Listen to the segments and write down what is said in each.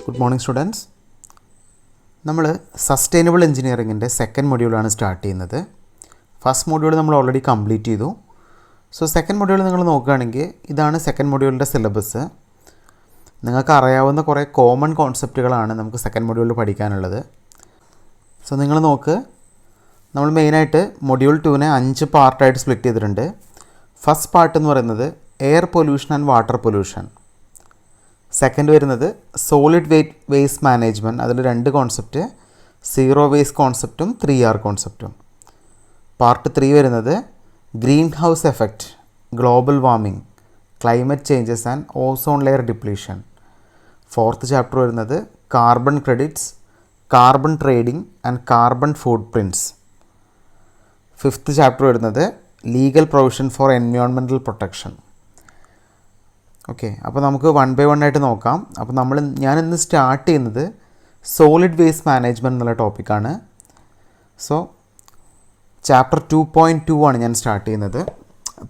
Good morning students. നമ്മൾ sustainable എഞ്ചിനീയറിങ്ങിൻ്റെ second മൊഡ്യൂളാണ് start ചെയ്യുന്നത്. First module നമ്മൾ ഓൾറെഡി കംപ്ലീറ്റ് ചെയ്തു. സോ സെക്കൻഡ് മൊഡ്യൂൾ നിങ്ങൾ നോക്കുകയാണെങ്കിൽ ഇതാണ് സെക്കൻഡ് മൊഡ്യൂളിൻ്റെ സിലബസ്. നിങ്ങൾക്ക് അറിയാവുന്ന കുറേ കോമൺ കോൺസെപ്റ്റുകളാണ് നമുക്ക് സെക്കൻഡ് മൊഡ്യൂളിൽ പഠിക്കാനുള്ളത്. സോ നിങ്ങൾ നോക്ക്, നമ്മൾ മെയിനായിട്ട് മൊഡ്യൂൾ 2നെ 5 പാർട്ടായിട്ട് സ്പ്ലിറ്റ് ചെയ്തിട്ടുണ്ട്. ഫസ്റ്റ് പാർട്ട് എന്ന് പറയുന്നത് air pollution and water pollution. Second വരുന്നത് സോളിഡ് വേസ്റ്റ് മാനേജ്മെൻറ്റ്. അതിൽ 2 കോൺസെപ്റ്റ്, സീറോ വേസ്റ്റ് കോൺസെപ്റ്റും 3R കോൺസെപ്റ്റും. പാർട്ട് 3 വരുന്നത് greenhouse effect, global warming, climate changes and ozone layer depletion. Fourth chapter വരുന്നത് carbon credits, carbon trading and carbon footprints. Fifth chapter വരുന്നത് legal provision for environmental protection. Okay, അപ്പോൾ നമുക്ക് 1 by 1 ആയിട്ട് നോക്കാം. അപ്പോൾ ഞാനിന്ന് start ചെയ്യുന്നത് solid waste management എന്നുള്ള ടോപ്പിക്കാണ്. സോ ചാപ്റ്റർ 2.2 ആണ് ഞാൻ സ്റ്റാർട്ട് ചെയ്യുന്നത്.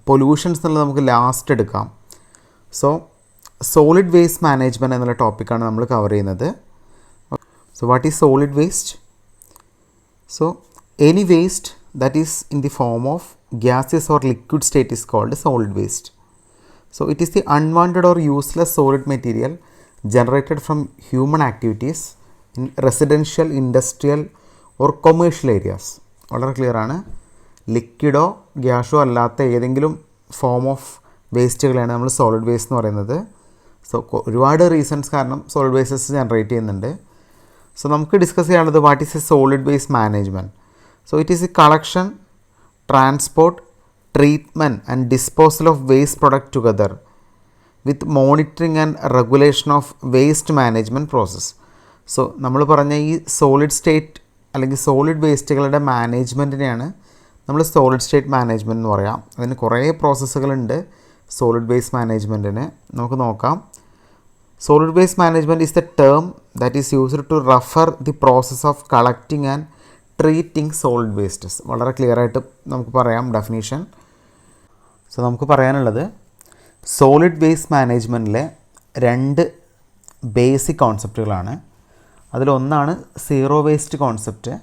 പൊല്യൂഷൻസ് എന്നുള്ളത് നമുക്ക് ലാസ്റ്റ് എടുക്കാം. സോ സോളിഡ് വേസ്റ്റ് മാനേജ്മെൻറ്റ് എന്നുള്ള ടോപ്പിക്കാണ് നമ്മൾ കവർ ചെയ്യുന്നത്. So what is solid waste? So any waste that is in the form of gaseous or liquid state is called solid waste. So it is the unwanted or useless solid material generated from human activities in residential, industrial or commercial areas. വളരെ clear ആണ്. ലിക്വിഡോ ഗ്യാസോ അല്ലാത്ത ഏതെങ്കിലും form of വേസ്റ്റുകളാണ് നമ്മൾ solid waste എന്ന് പറയുന്നത്. So ഒരുപാട് reasons കാരണം solid wastes generate ചെയ്യുന്നുണ്ട്. സോ നമുക്ക് ഡിസ്കസ് ചെയ്യാനുള്ളത് what is A solid waste management. So it is a collection, transport, treatment and disposal of waste product together with monitoring and regulation of waste management process. So നമ്മൾ പറഞ്ഞ ഈ solid state അല്ലെങ്കിൽ solid വേസ്റ്റുകളുടെ മാനേജ്മെൻറ്റിനെയാണ് നമ്മൾ solid state management എന്ന് പറയാം. അതിന് കുറേ പ്രോസസ്സുകളുണ്ട് solid waste മാനേജ്മെൻറ്റിന്. നമുക്ക് നോക്കാം. Solid waste management is the term that is used to refer the process of collecting and treating solid wastes. വളരെ ക്ലിയർ ആയിട്ട് നമുക്ക് പറയാം ഡെഫിനീഷൻ. സോ നമുക്ക് പറയാനുള്ളത് സോളിഡ് വേസ്റ്റ് മാനേജ്മെൻറ്റിലെ 2 ബേസിക് കോൺസെപ്റ്റുകളാണ്. അതിലൊന്നാണ് സീറോ വേസ്റ്റ് കോൺസെപ്റ്റ്,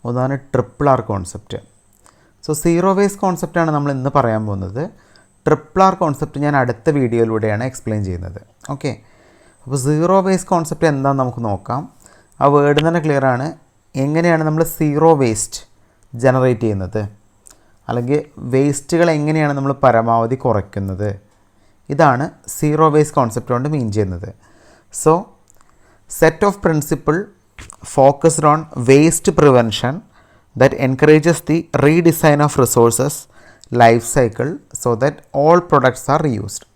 ഒന്നാണ് RRR concept. So zero waste കോൺസെപ്റ്റാണ് നമ്മൾ ഇന്ന് പറയാൻ പോകുന്നത്. RRR കോൺസെപ്റ്റ് ഞാൻ അടുത്ത വീഡിയോയിലൂടെയാണ് എക്സ്പ്ലെയിൻ ചെയ്യുന്നത്. ഓക്കെ, അപ്പോൾ സീറോ വേസ്റ്റ് കോൺസെപ്റ്റ് എന്താണെന്ന് നമുക്ക് നോക്കാം. ആ വേർഡ് തന്നെ ക്ലിയർ ആണ്. എങ്ങനെയാണ് നമ്മൾ സീറോ വേസ്റ്റ് ജനറേറ്റ് ചെയ്യുന്നത്, അല്ലെങ്കിൽ വേസ്റ്റുകൾ എങ്ങനെയാണ് നമ്മൾ പരമാവധി കുറയ്ക്കുന്നത്, ഇതാണ് സീറോ വേസ്റ്റ് കോൺസെപ്റ്റ് കൊണ്ട് മീൻ ചെയ്യുന്നത്. So set of principle focused on waste prevention that encourages the redesign of resources life cycle so that all products are reused.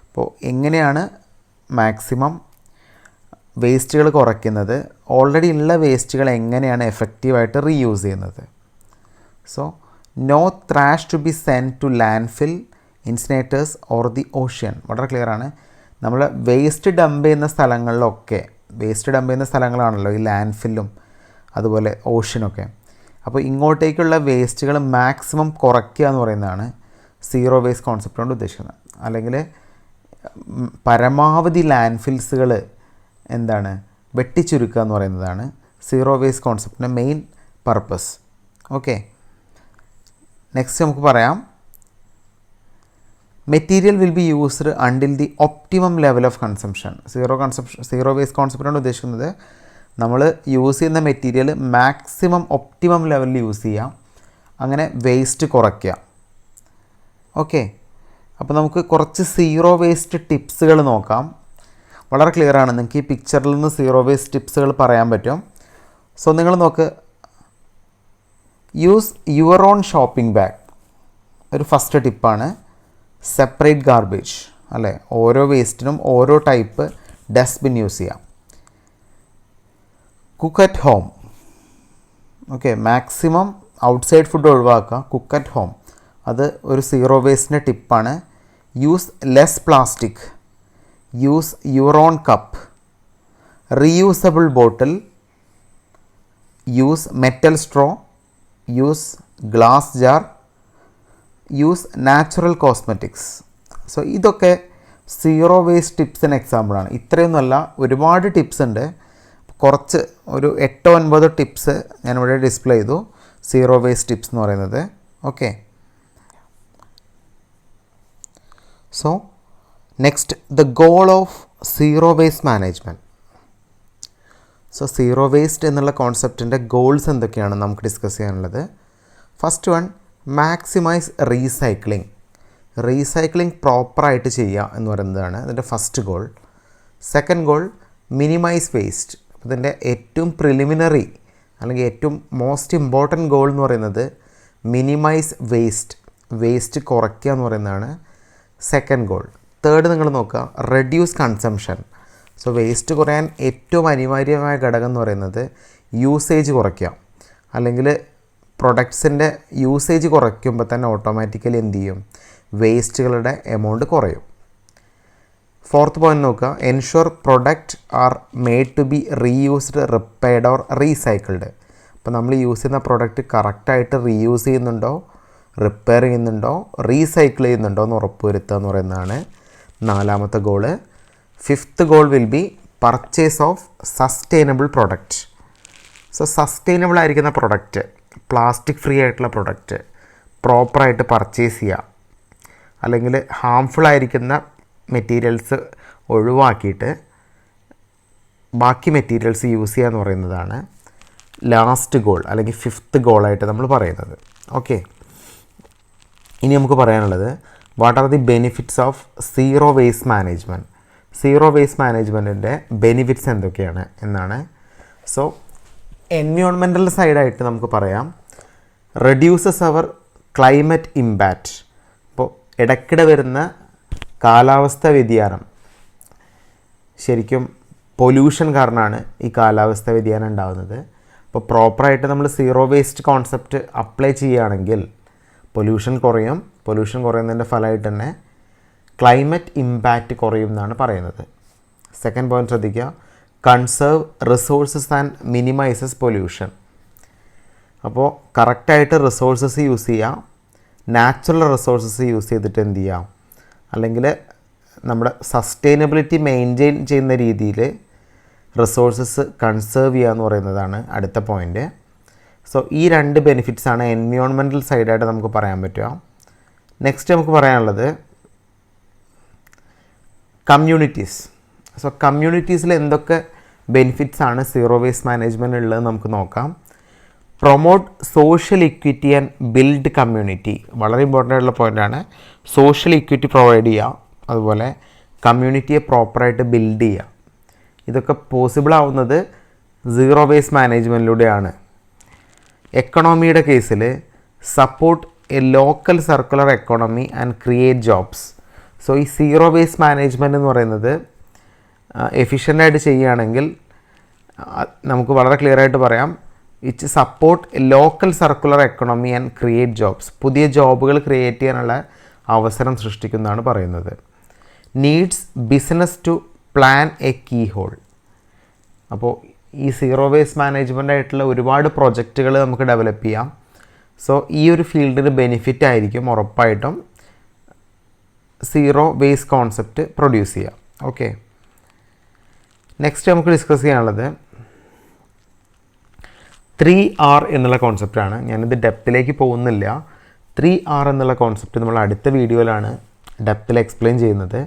അപ്പോൾ എങ്ങനെയാണ് മാക്സിമം വേസ്റ്റുകൾ കുറയ്ക്കുന്നത്, ഓൾറെഡി ഉള്ള വേസ്റ്റുകൾ എങ്ങനെയാണ് എഫക്റ്റീവായിട്ട് റീയൂസ് ചെയ്യുന്നത്. So no trash to be send to landfill, incinerators or the ocean. വളരെ ക്ലിയർ ആണ്. നമ്മൾ വേസ്റ്റ് ഡംപ് ചെയ്യുന്ന സ്ഥലങ്ങളാണല്ലോ ഈ ലാൻഡ് ഫില്ലും അതുപോലെ ഓഷ്യനൊക്കെ. അപ്പോൾ ഇങ്ങോട്ടേക്കുള്ള വേസ്റ്റുകൾ മാക്സിമം കുറയ്ക്കുക എന്ന് പറയുന്നതാണ് സീറോ വേസ്റ്റ് കോൺസെപ്റ്റ് കൊണ്ട് ഉദ്ദേശിക്കുന്നത്. അല്ലെങ്കിൽ പരമാവധി ലാൻഡ് ഫിൽസുകൾ എന്താണ് വെട്ടിച്ചുരുക്കുക എന്ന് പറയുന്നതാണ് സീറോ വേസ്റ്റ് കോൺസെപ്റ്റിൻ്റെ മെയിൻ പർപ്പസ്. ഓക്കെ, നെക്സ്റ്റ് നമുക്ക് പറയാം material will be used until the optimum level of consumption. Zero waste കോൺസെപ്റ്റിനോട് ഉദ്ദേശിക്കുന്നത് നമ്മൾ യൂസ് ചെയ്യുന്ന മെറ്റീരിയൽ മാക്സിമം ഒപ്റ്റിമം ലെവലിൽ യൂസ് ചെയ്യാം, അങ്ങനെ വേസ്റ്റ് കുറയ്ക്കുക. ഓക്കെ, അപ്പോൾ നമുക്ക് കുറച്ച് സീറോ വേസ്റ്റ് ടിപ്സുകൾ നോക്കാം. വളരെ ക്ലിയർ ആണ്. നിങ്ങൾക്ക് ഈ പിക്ചറിൽ നിന്ന് സീറോ വേസ്റ്റ് ടിപ്സുകൾ പറയാൻ പറ്റും. സോ നിങ്ങൾ നോക്ക്, use your own shopping bag ഒരു ഫസ്റ്റ് ടിപ്പാണ്. സെപ്പറേറ്റ് ഗാർബേജ്, അല്ലേ, ഓരോ വേസ്റ്റിനും ഓരോ ടൈപ്പ് ഡസ്റ്റ്ബിൻ യൂസ് ചെയ്യാം. Cook at home. Okay, maximum outside food ഒഴിവാക്കുക, കുക്ക് അറ്റ് ഹോം. അത് ഒരു സീറോ വേസ്റ്റിൻ്റെ ടിപ്പാണ്. Use less plastic, use your own cup, reusable bottle, use metal straw, use glass jar, use natural cosmetics. So ഇതൊക്കെ zero waste ടിപ്സിന് എക്സാമ്പിളാണ്. ഇത്രയൊന്നുമല്ല, ഒരുപാട് tips ഉണ്ട്. കുറച്ച് ഒരു 8-9 ടിപ്സ് ഞാനിവിടെ ഡിസ്പ്ലേ ചെയ്തു, സീറോ വേസ്റ്റ് ടിപ്സ് എന്ന് പറയുന്നത്. Okay, so next, the goal of zero waste management. So zero waste എന്നുള്ള കോൺസെപ്റ്റിൻ്റെ ഗോൾസ് എന്തൊക്കെയാണ് നമുക്ക് ഡിസ്കസ് ചെയ്യാനുള്ളത്. First one, maximise recycling. Recycling പ്രോപ്പറായിട്ട് ചെയ്യുക എന്ന് പറയുന്നതാണ് ഇതിൻ്റെ first goal. Second goal, minimise waste. ഇതിൻ്റെ ഏറ്റവും പ്രിലിമിനറി അല്ലെങ്കിൽ ഏറ്റവും മോസ്റ്റ് ഇമ്പോർട്ടൻറ്റ് ഗോൾ എന്ന് പറയുന്നത് മിനിമൈസ് വേസ്റ്റ് കുറയ്ക്കുക എന്ന് പറയുന്നതാണ് സെക്കൻഡ് ഗോൾ. തേർഡ് നിങ്ങൾ നോക്കുക, റെഡ്യൂസ് കൺസംഷൻ. സോ വേസ്റ്റ് കുറയാൻ ഏറ്റവും അനിവാര്യമായ ഘടകം എന്ന് പറയുന്നത് യൂസേജ് കുറയ്ക്കുക, അല്ലെങ്കിൽ പ്രൊഡക്ട്സിൻ്റെ യൂസേജ് കുറയ്ക്കുമ്പോൾ തന്നെ ഓട്ടോമാറ്റിക്കലി എന്ത് ചെയ്യും, വേസ്റ്റുകളുടെ എമൗണ്ട് കുറയും. ഫോർത്ത് പോയിന്റ് നോക്കുക, ensure product are made to be reused, repaired or recycled. അപ്പോൾ നമ്മൾ യൂസ് ചെയ്യുന്ന പ്രൊഡക്റ്റ് കറക്റ്റായിട്ട് റീയൂസ് ചെയ്യുന്നുണ്ടോ, റിപ്പയർ ചെയ്യുന്നുണ്ടോ, റീസൈക്കിൾ ചെയ്യുന്നുണ്ടോ എന്ന് ഉറപ്പുവരുത്തുക എന്ന് പറയുന്നതാണ് നാലാമത്തെ goal. Fifth goal will be purchase of sustainable product. So sustainable ആയിരിക്കുന്ന പ്രൊഡക്റ്റ്, പ്ലാസ്റ്റിക് ഫ്രീ ആയിട്ടുള്ള പ്രൊഡക്റ്റ് പ്രോപ്പറായിട്ട് പർച്ചേസ് ചെയ്യുക, അല്ലെങ്കിൽ ഹാംഫുൾ ആയിരിക്കുന്ന മെറ്റീരിയൽസ് ഒഴിവാക്കിയിട്ട് ബാക്കി മെറ്റീരിയൽസ് യൂസ് ചെയ്യുക എന്ന് പറയുന്നതാണ് ലാസ്റ്റ് ഗോൾ അല്ലെങ്കിൽ ഫിഫ്ത്ത് ഗോളായിട്ട് നമ്മൾ പറയുന്നത്. ഓക്കെ, ഇനി നമുക്ക് പറയാനുള്ളത് what are the benefits of zero waste management. Zero waste മാനേജ്മെൻറ്റിൻ്റെ ബെനിഫിറ്റ്സ് എന്തൊക്കെയാണ് എന്നാണ്. സോ എൻവയോൺമെൻറ്റൽ സൈഡായിട്ട് നമുക്ക് പറയാം, റെഡ്യൂസസ് അവർ ക്ലൈമറ്റ് ഇമ്പാക്റ്റ്. അപ്പോൾ ഇടയ്ക്കിടെ വരുന്ന കാലാവസ്ഥ വ്യതിയാനം, ശരിക്കും പൊല്യൂഷൻ കാരണമാണ് ഈ കാലാവസ്ഥ വ്യതിയാനം ഉണ്ടാകുന്നത്. അപ്പോൾ പ്രോപ്പറായിട്ട് നമ്മൾ സീറോ വേസ്റ്റ് കോൺസെപ്റ്റ് അപ്ലൈ ചെയ്യുകയാണെങ്കിൽ പൊല്യൂഷൻ കുറയും. പൊല്യൂഷൻ കുറയുന്നതിൻ്റെ ഫലമായിട്ട് തന്നെ ക്ലൈമറ്റ് ഇമ്പാക്റ്റ് കുറയും എന്നാണ് പറയുന്നത്. സെക്കൻഡ് പോയിന്റ് ശ്രദ്ധിക്കുക, conserve resources and minimises pollution. അപ്പോൾ കറക്റ്റായിട്ട് റിസോഴ്സസ് യൂസ് ചെയ്യാം, നാച്ചുറൽ റിസോഴ്സസ് യൂസ് ചെയ്തിട്ട് എന്ത് ചെയ്യാം, അല്ലെങ്കിൽ നമ്മുടെ സസ്റ്റൈനബിലിറ്റി മെയിൻറ്റെയിൻ ചെയ്യുന്ന രീതിയിൽ റിസോഴ്സസ് കൺസേർവ് ചെയ്യുക എന്ന് പറയുന്നതാണ് അടുത്ത പോയിൻ്റ്. സോ ഈ രണ്ട് ബെനിഫിറ്റ്സാണ് എൻവയോൺമെൻറ്റൽ സൈഡായിട്ട് നമുക്ക് പറയാൻ പറ്റുക. നെക്സ്റ്റ് നമുക്ക് പറയാനുള്ളത് കമ്മ്യൂണിറ്റീസ്. സോ കമ്മ്യൂണിറ്റീസിൽ എന്തൊക്കെ ബെനിഫിറ്റ്സ് ആണ് സീറോ വേസ്റ്റ് മാനേജ്മെൻറ്റ് ഉള്ളത് നമുക്ക് നോക്കാം. Promote social equity and build community. വളരെ ഇമ്പോർട്ടൻ്റ് ആയിട്ടുള്ള പോയിൻ്റാണ്. സോഷ്യൽ ഇക്വിറ്റി പ്രൊവൈഡ് ചെയ്യുക, അതുപോലെ കമ്മ്യൂണിറ്റിയെ പ്രോപ്പറായിട്ട് ബിൽഡ് ചെയ്യുക. ഇതൊക്കെ പോസിബിൾ ആവുന്നത് സീറോ വേസ്റ്റ് മാനേജ്മെൻറ്റിലൂടെയാണ്. എക്കണോമിയുടെ കേസിൽ support a local circular economy and create jobs. So ഈ സീറോ വേസ്റ്റ് മാനേജ്മെൻറ്റ് എന്ന് പറയുന്നത് എഫിഷ്യൻ്റായിട്ട് ചെയ്യുകയാണെങ്കിൽ നമുക്ക് വളരെ ക്ലിയർ ആയിട്ട് പറയാം, it support local circular economy and create jobs. പുതിയ ജോബുകൾ ക്രിയേറ്റ് ചെയ്യാനുള്ള അവസരം സൃഷ്ടിക്കുന്നതാണ് പറയുന്നത്. Needs business to plan a key hole. അപ്പോൾ ഈ സീറോ വേസ്റ്റ് മാനേജ്മെൻ്റ് ആയിട്ടുള്ള ഒരുപാട് പ്രൊജക്റ്റുകൾ നമുക്ക് ഡെവലപ്പ് ചെയ്യാം. സോ ഈ ഒരു ഫീൽഡിന് ബെനിഫിറ്റ് ആയിരിക്കും ഉറപ്പായിട്ടും സീറോ വേസ്റ്റ് കോൺസെപ്റ്റ് പ്രൊഡ്യൂസ് ചെയ്യുക. ഓക്കെ, നെക്സ്റ്റ് നമുക്ക് ഡിസ്കസ് ചെയ്യാനുള്ളത് 3R എന്നുള്ള കോൺസെപ്റ്റാണ്. ഞാനിത് ഡെപ്തിലേക്ക് പോകുന്നില്ല. 3R എന്നുള്ള കോൺസെപ്റ്റ് നമ്മൾ അടുത്ത വീഡിയോയിലാണ് ഡെപ്തിൽ എക്സ്പ്ലെയിൻ ചെയ്യുന്നത്.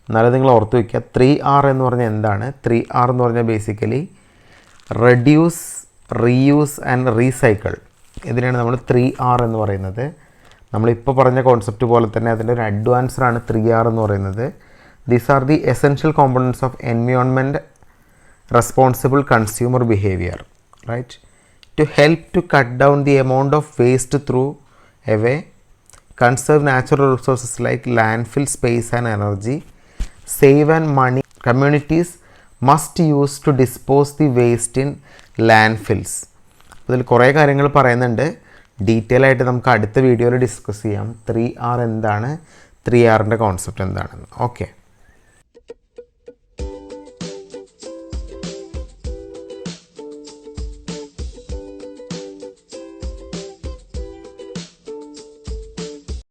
എന്നാലും നിങ്ങൾ ഓർത്ത് വയ്ക്കുക, 3R എന്ന് പറഞ്ഞാൽ എന്താണ്. 3R എന്ന് പറഞ്ഞാൽ basically reduce, reuse and recycle. ഇതിനാണ് നമ്മൾ 3R എന്ന് പറയുന്നത്. നമ്മളിപ്പോൾ പറഞ്ഞ കോൺസെപ്റ്റ് പോലെ തന്നെ അതിൻ്റെ ഒരു അഡ്വാൻസറാണ് 3R എന്ന് പറയുന്നത്. These are the essential components of environment responsible consumer behaviour, right? To help to cut down the amount of waste through away, conserve natural resources like landfill space and energy, save and money communities must use to dispose the waste in landfills. ഇതിൽ കുറേ കാര്യങ്ങൾ പറയുന്നുണ്ട്. Detail ആയിട്ട് നമുക്ക് അടുത്ത വീഡിയോയിൽ discuss ചെയ്യാം. 3R എന്താണ്, 3Rൻ്റെ കോൺസെപ്റ്റ് എന്താണെന്ന്. ഓക്കെ.